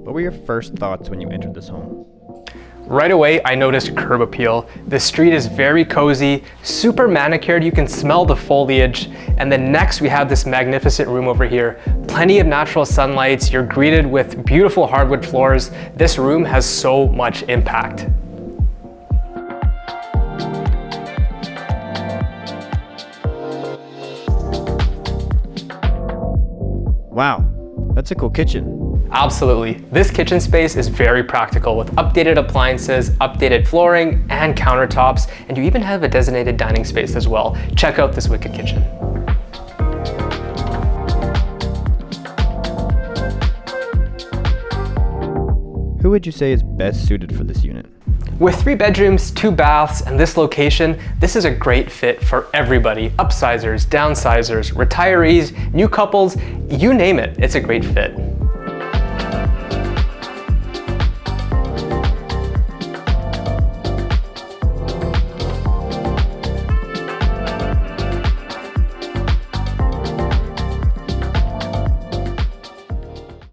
What were your first thoughts when you entered this home? Right away, I noticed curb appeal. The street is very cozy, super manicured, you can smell the foliage. And then next we have this magnificent room over here. Plenty of natural sunlights, you're greeted with beautiful hardwood floors. This room has so much impact. Wow, that's a cool kitchen. Absolutely. This kitchen space is very practical with updated appliances, updated flooring, and countertops, and you even have a designated dining space as well. Check out this wicked kitchen. Who would you say is best suited for this unit? With 3 bedrooms, 2 baths, and this location, this is a great fit for everybody. Upsizers, downsizers, retirees, new couples, you name it, it's a great fit.